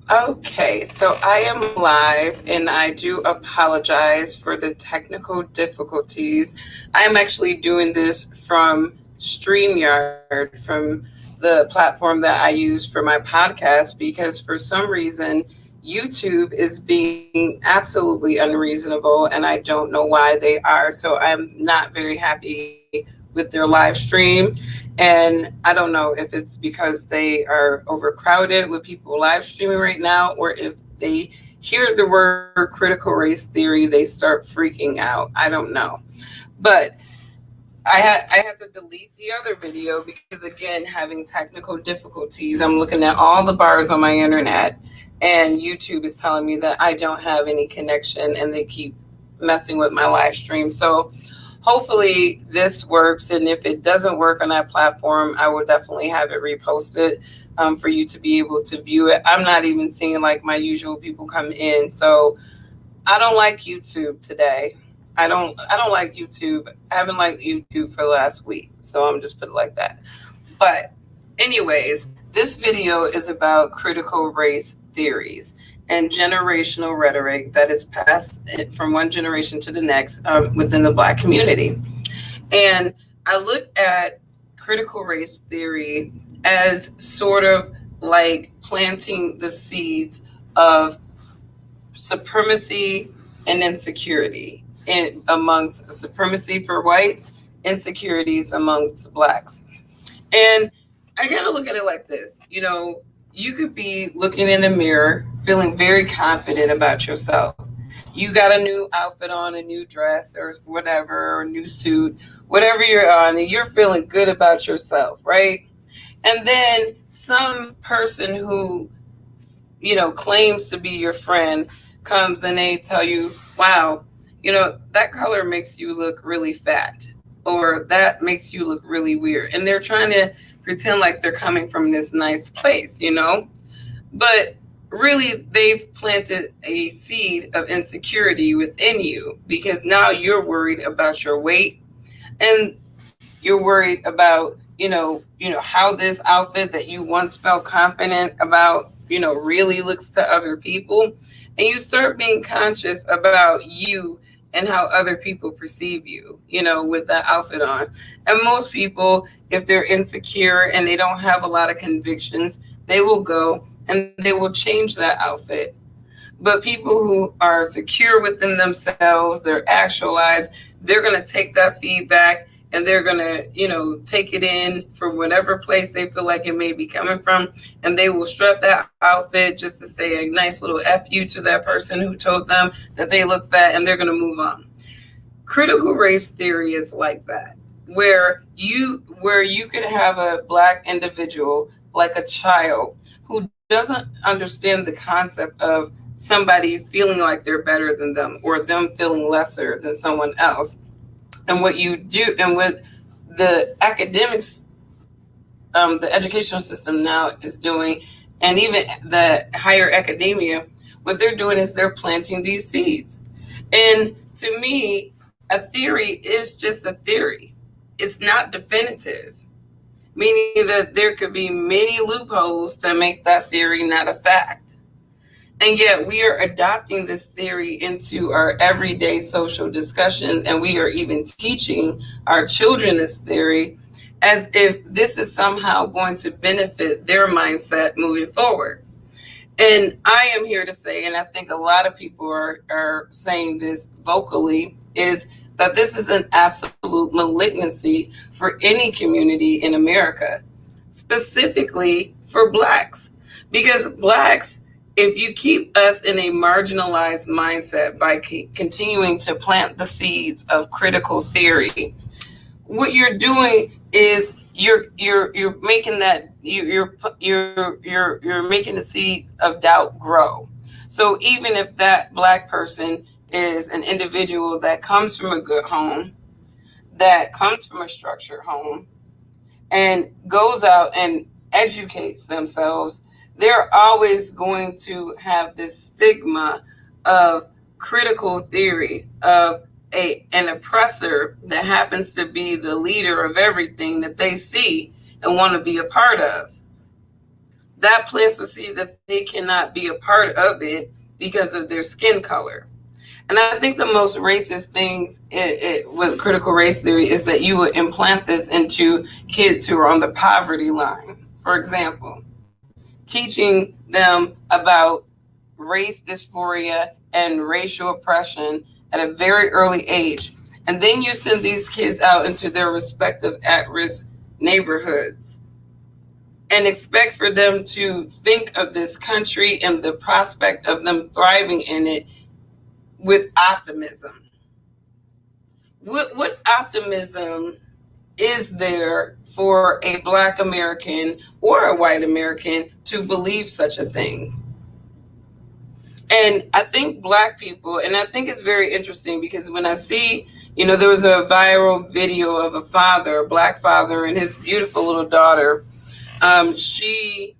Okay, so I am live and I do apologize for the technical difficulties. I am actually doing this from StreamYard, from the platform that I use for my podcast, because for some reason YouTube is being absolutely unreasonable and I don't know why they are. So I'm not very happy with their live stream. And I don't know if it's because they are overcrowded with people live streaming right now, or if they hear the word critical race theory, they start freaking out. I don't know. But I had to delete the other video because, again, having technical difficulties. I'm looking at all the bars on my internet, and YouTube is telling me that I don't have any connection, and they keep messing with my live stream. So hopefully this works, and if it doesn't work on that platform, I will definitely have it reposted for you to be able to view it. I'm not even seeing like my usual people come in, so I don't like YouTube today. I don't like YouTube. I haven't liked YouTube for the last week, so I'm just put it like that. But anyways, this video is about critical race theories and generational rhetoric that is passed from one generation to the next within the Black community. And I look at critical race theory as sort of like planting the seeds of supremacy and insecurity amongst supremacy for whites, insecurities amongst blacks. And I gotta look at it like this. You could be looking in the mirror, feeling very confident about yourself. You got a new outfit on, a new dress or whatever, or a new suit, whatever you're on, and you're feeling good about yourself, right? And then some person who, claims to be your friend comes and they tell you, wow, that color makes you look really fat, or that makes you look really weird. And they're trying to pretend like they're coming from this nice place. But really, they've planted a seed of insecurity within you because now you're worried about your weight, and you're worried about, how this outfit that you once felt confident about, really looks to other people. And you start being conscious about you and how other people perceive you, with that outfit on. And most people, if they're insecure and they don't have a lot of convictions, they will go and they will change that outfit. But people who are secure within themselves, they're actualized, they're going to take that feedback and they're going to, take it in from whatever place they feel like it may be coming from. And they will strut that outfit just to say a nice little F you to that person who told them that they look fat, and they're going to move on. Critical race theory is like that, where you could have a black individual, like a child, who doesn't understand the concept of somebody feeling like they're better than them, or them feeling lesser than someone else. And what you do, and what the academics, the educational system now is doing, and even the higher academia, what they're doing is they're planting these seeds. And to me, a theory is just a theory. It's not definitive, meaning that there could be many loopholes to make that theory not a fact. And yet we are adopting this theory into our everyday social discussions, and we are even teaching our children this theory as if this is somehow going to benefit their mindset moving forward. And I am here to say, and I think a lot of people are saying this vocally, is that this is an absolute malignancy for any community in America, specifically for blacks. Because blacks, if you keep us in a marginalized mindset by continuing to plant the seeds of critical theory, what you're doing is you're making that you're making the seeds of doubt grow. So even if that black person is an individual that comes from a good home, that comes from a structured home, and goes out and educates themselves, they're always going to have this stigma of critical theory, of an oppressor that happens to be the leader of everything that they see and want to be a part of. that plants the seed that they cannot be a part of it because of their skin color. And I think the most racist things with critical race theory is that you would implant this into kids who are on the poverty line. For example, teaching them about race dysphoria and racial oppression at a very early age. And then you send these kids out into their respective at risk neighborhoods and expect for them to think of this country and the prospect of them thriving in it with optimism. What optimism is there for a Black American or a white American to believe such a thing? And I think Black people, and I think it's very interesting because when I see, there was a viral video of a father, a Black father, and his beautiful little daughter. They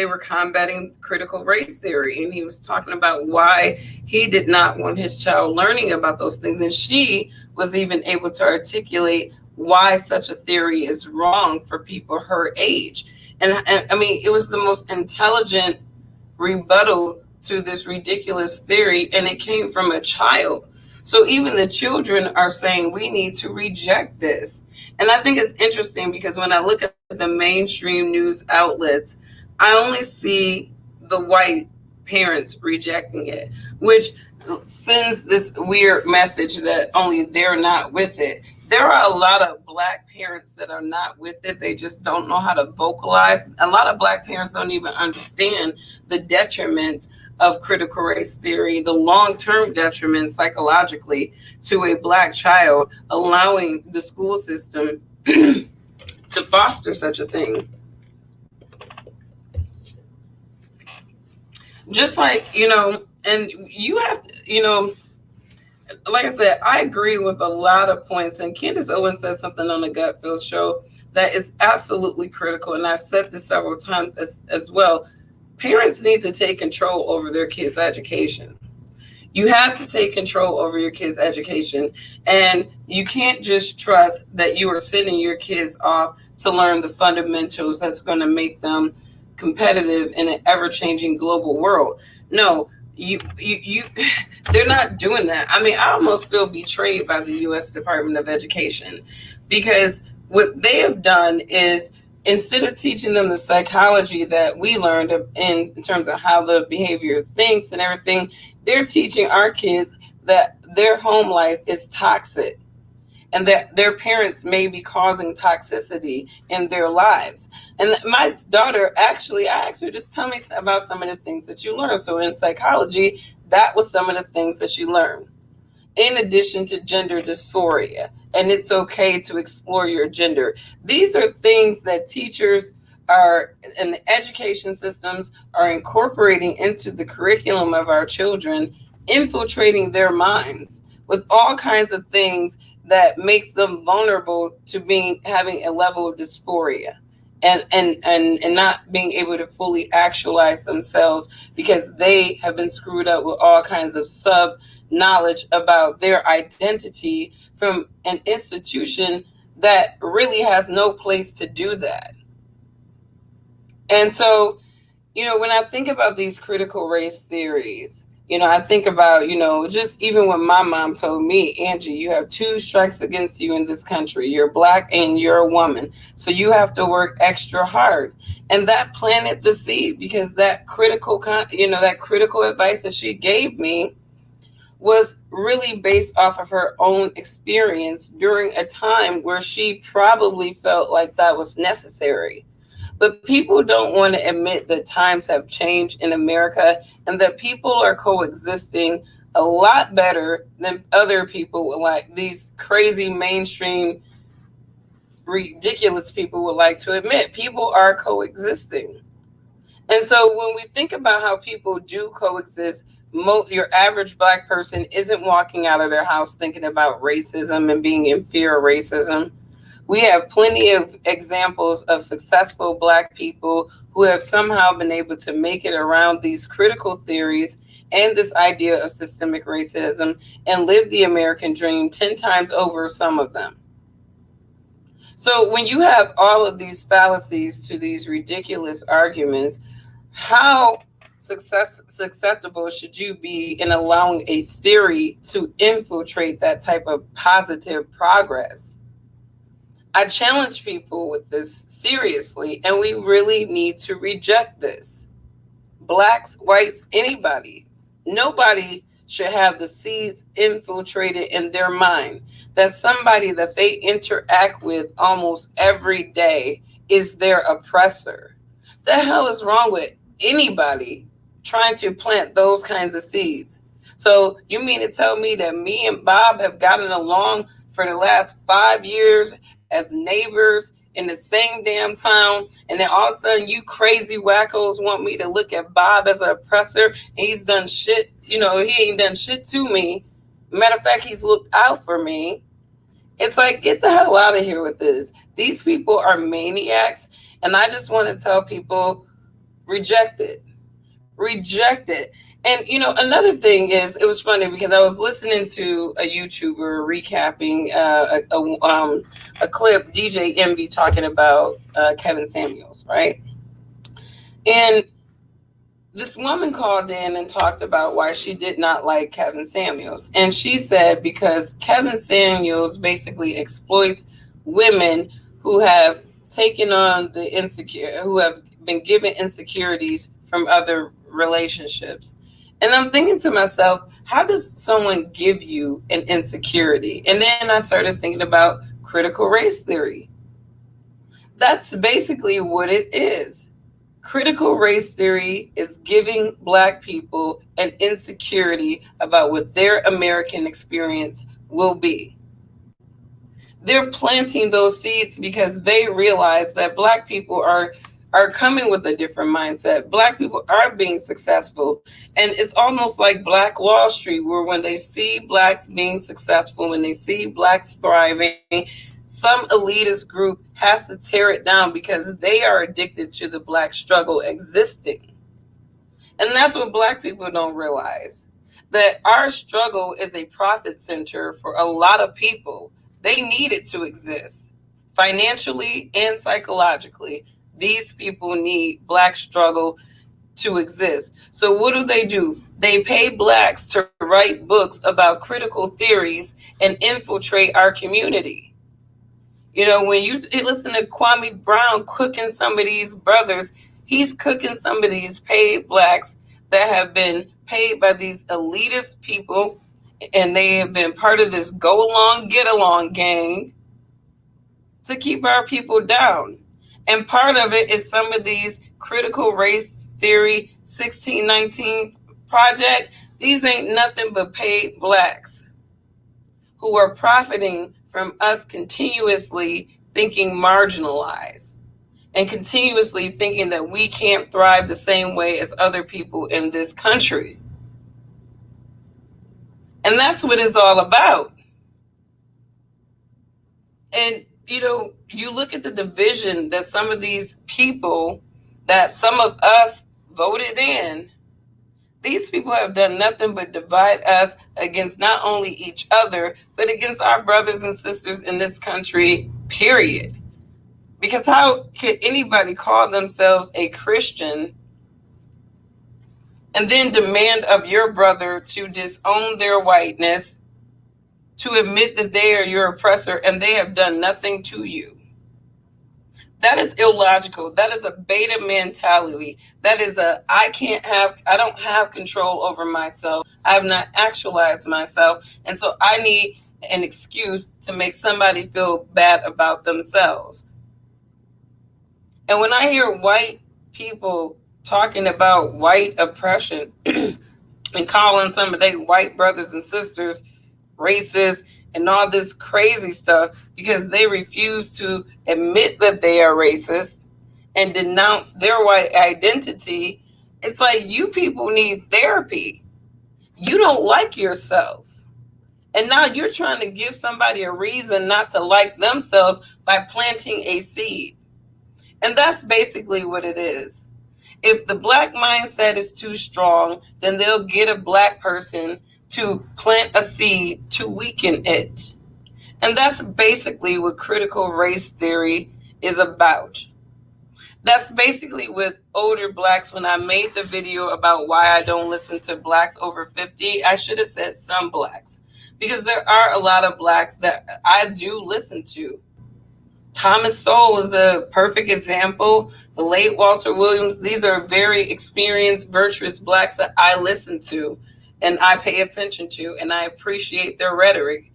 were combating critical race theory, and he was talking about why he did not want his child learning about those things. And she was even able to articulate why such a theory is wrong for people her age. And I mean, it was the most intelligent rebuttal to this ridiculous theory, and it came from a child. So even the children are saying we need to reject this. And I think it's interesting because when I look at the mainstream news outlets, I only see the white parents rejecting it, which sends this weird message that only they're not with it. There are a lot of Black parents that are not with it. They just don't know how to vocalize. A lot of Black parents don't even understand the detriment of critical race theory, the long-term detriment psychologically to a Black child, allowing the school system to foster such a thing. Just like, and you have to, like I said, I agree with a lot of points. And Candace Owens said something on the Gut Feel show that is absolutely critical. And I've said this several times as well. Parents need to take control over their kids' education. You have to take control over your kids' education. And you can't just trust that you are sending your kids off to learn the fundamentals that's going to make them competitive in an ever-changing global world. No, you they're not doing that. I mean, I almost feel betrayed by the U.S. Department of Education, because what they have done is, instead of teaching them the psychology that we learned in terms of how the behavior thinks and everything, they're teaching our kids that their home life is toxic and that their parents may be causing toxicity in their lives. And my daughter, actually, I asked her, just tell me about some of the things that you learned. So in psychology, that was some of the things that she learned. In addition to gender dysphoria, and it's okay to explore your gender. These are things that teachers are, and the education systems are incorporating into the curriculum of our children, infiltrating their minds with all kinds of things that makes them vulnerable to having a level of dysphoria and not being able to fully actualize themselves because they have been screwed up with all kinds of sub knowledge about their identity from an institution that really has no place to do that. And so, when I think about these critical race theories, I think about, just even what my mom told me, Angie, you have 2 strikes against you in this country. You're Black and you're a woman. So you have to work extra hard. And that planted the seed, because that critical advice that she gave me was really based off of her own experience during a time where she probably felt like that was necessary. But people don't want to admit that times have changed in America and that people are coexisting a lot better than other people, like these crazy mainstream, ridiculous people would like to admit. People are coexisting. And so when we think about how people do coexist, your average Black person isn't walking out of their house thinking about racism and being in fear of racism. We have plenty of examples of successful Black people who have somehow been able to make it around these critical theories and this idea of systemic racism and live the American dream 10 times over, some of them. So when you have all of these fallacies to these ridiculous arguments, how susceptible should you be in allowing a theory to infiltrate that type of positive progress? I challenge people with this seriously, and we really need to reject this. Blacks, whites, anybody. Nobody should have the seeds infiltrated in their mind that somebody that they interact with almost every day is their oppressor. The hell is wrong with anybody trying to plant those kinds of seeds? So you mean to tell me that me and Bob have gotten along for the last 5 years as neighbors in the same damn town, and then all of a sudden you crazy wackos want me to look at Bob as an oppressor, and he's done shit, he ain't done shit to me. Matter of fact, he's looked out for me. It's like, get the hell out of here with this. These people are maniacs, and I just want to tell people, reject it. Reject it. And another thing is, it was funny because I was listening to a YouTuber recapping a clip, DJ Envy talking about Kevin Samuels, right? And this woman called in and talked about why she did not like Kevin Samuels. And she said because Kevin Samuels basically exploits women who have taken on the insecure, who have been given insecurities from other relationships. And I'm thinking to myself, how does someone give you an insecurity? And then I started thinking about critical race theory. That's basically what it is. Critical race theory is giving Black people an insecurity about what their American experience will be. They're planting those seeds because they realize that Black people are coming with a different mindset. Black people are being successful. And it's almost like Black Wall Street, where when they see Blacks being successful, when they see Blacks thriving, some elitist group has to tear it down because they are addicted to the Black struggle existing. And that's what Black people don't realize, that our struggle is a profit center for a lot of people. They need it to exist financially and psychologically. These people need Black struggle to exist. So what do? They pay Blacks to write books about critical theories and infiltrate our community. When you listen to Kwame Brown cooking some of these brothers, he's cooking some of these paid Blacks that have been paid by these elitist people, and they have been part of this go along, get along gang to keep our people down. And part of it is some of these critical race theory 1619 project. These ain't nothing but paid Blacks who are profiting from us continuously thinking marginalized and continuously thinking that we can't thrive the same way as other people in this country. And that's what it's all about. And you look at the division that some of these people, that some of us voted in, these people have done nothing but divide us against not only each other, but against our brothers and sisters in this country, period. Because how could anybody call themselves a Christian and then demand of your brother to disown their whiteness, to admit that they are your oppressor and they have done nothing to you? That is illogical. That is a beta mentality. That is I don't have control over myself. I have not actualized myself. And so I need an excuse to make somebody feel bad about themselves. And when I hear white people talking about white oppression and calling some of their white brothers and sisters racist and all this crazy stuff because they refuse to admit that they are racist and denounce their white identity, it's like, you people need therapy. You don't like yourself. And now you're trying to give somebody a reason not to like themselves by planting a seed. And that's basically what it is. If the Black mindset is too strong, then they'll get a Black person to plant a seed to weaken it. And that's basically what critical race theory is about. That's basically with older blacks. When I made the video about why I don't listen to blacks over 50, I should have said some blacks, because there are a lot of blacks that I do listen to. Thomas Sowell is a perfect example. The late Walter Williams. These are very experienced, virtuous blacks that I listen to and I pay attention to, and I appreciate their rhetoric.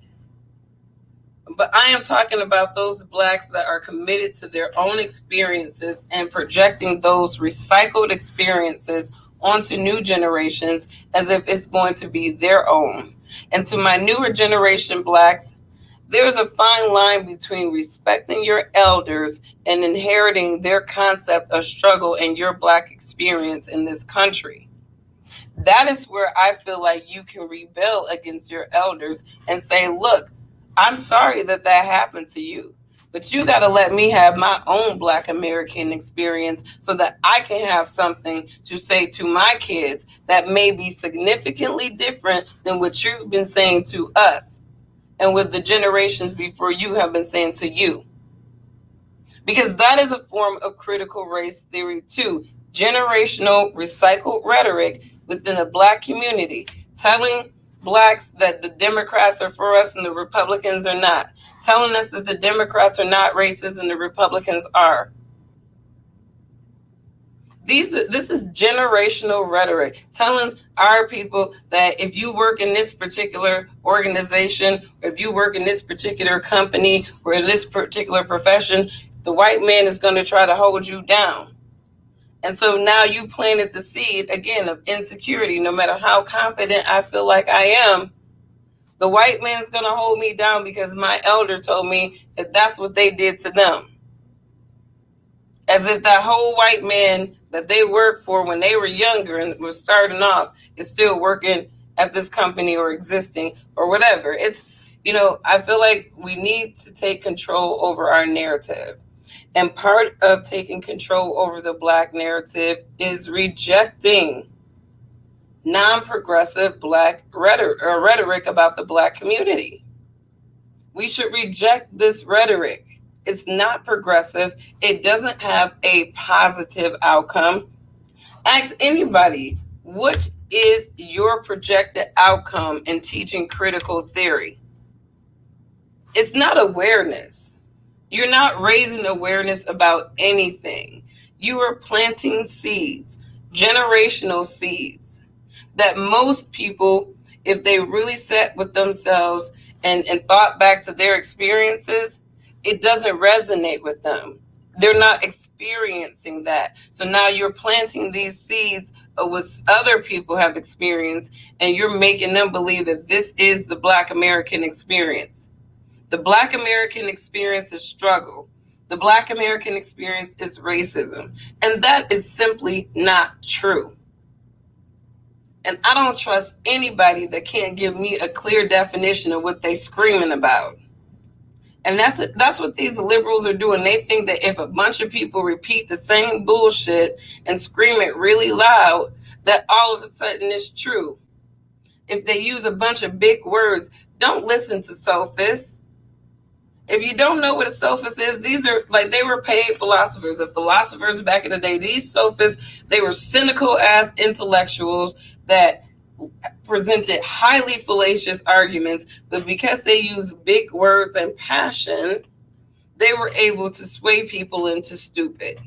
But I am talking about those blacks that are committed to their own experiences and projecting those recycled experiences onto new generations as if it's going to be their own. And to my newer generation blacks, there's a fine line between respecting your elders and inheriting their concept of struggle and your black experience in this country. That is where I feel like you can rebel against your elders and say, look, I'm sorry that happened to you, but you got to let me have my own Black American experience so that I can have something to say to my kids that may be significantly different than what you've been saying to us and what the generations before you have been saying to you. Because that is a form of critical race theory too. Generational recycled rhetoric within the Black community, telling blacks that the Democrats are for us and the Republicans are not, telling us that the Democrats are not racist and the Republicans are. This is generational rhetoric, telling our people that if you work in this particular organization, or if you work in this particular company or in this particular profession, the white man is going to try to hold you down. And so now you planted the seed again of insecurity. No matter how confident I feel like I am, the white man's going to hold me down because my elder told me that that's what they did to them. As if that whole white man that they worked for when they were younger and were starting off is still working at this company or existing or whatever. It's, I feel like we need to take control over our narrative. And part of taking control over the Black narrative is rejecting non-progressive Black rhetoric about the Black community. We should reject this rhetoric. It's not progressive. It doesn't have a positive outcome. Ask anybody, what is your projected outcome in teaching critical theory? It's not awareness. You're not raising awareness about anything. You are planting seeds, generational seeds, that most people, if they really sat with themselves and thought back to their experiences, it doesn't resonate with them. They're not experiencing that. So now you're planting these seeds of what other people have experienced, and you're making them believe that this is the Black American experience. The Black American experience is struggle. The Black American experience is racism. And that is simply not true. And I don't trust anybody that can't give me a clear definition of what they're screaming about. And that's what these liberals are doing. They think that if a bunch of people repeat the same bullshit and scream it really loud, that all of a sudden it's true. If they use a bunch of big words, don't listen to sophists. If you don't know what a sophist is, these are like, they were paid philosophers. The philosophers back in the day, these sophists, they were cynical ass intellectuals that presented highly fallacious arguments, but because they used big words and passion, they were able to sway people into stupid.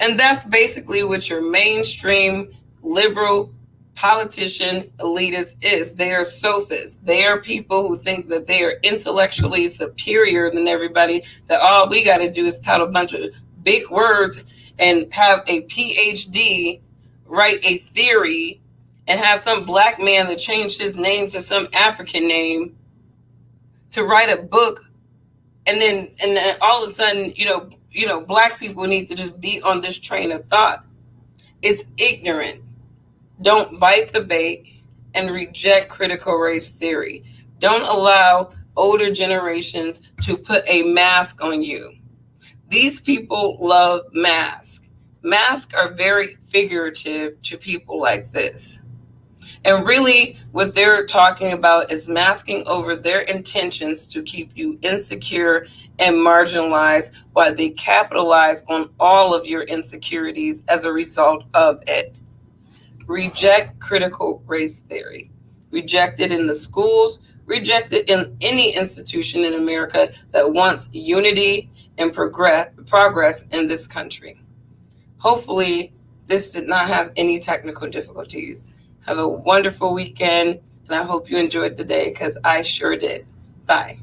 And that's basically what your mainstream liberal politician elitist is. They are sophists. They are people who think that they are intellectually superior than everybody, that all we got to do is tout a bunch of big words and have a PhD, write a theory, and have some black man that changed his name to some African name to write a book. And then all of a sudden, black people need to just be on this train of thought. It's ignorant. Don't bite the bait and reject critical race theory. Don't allow older generations to put a mask on you. These people love masks. Masks are very figurative to people like this. And really, what they're talking about is masking over their intentions to keep you insecure and marginalized while they capitalize on all of your insecurities as a result of it. Reject critical race theory. Reject it in the schools, reject it in any institution in America that wants unity and progress in this country. Hopefully, this did not have any technical difficulties. Have a wonderful weekend, and I hope you enjoyed the day because I sure did. Bye.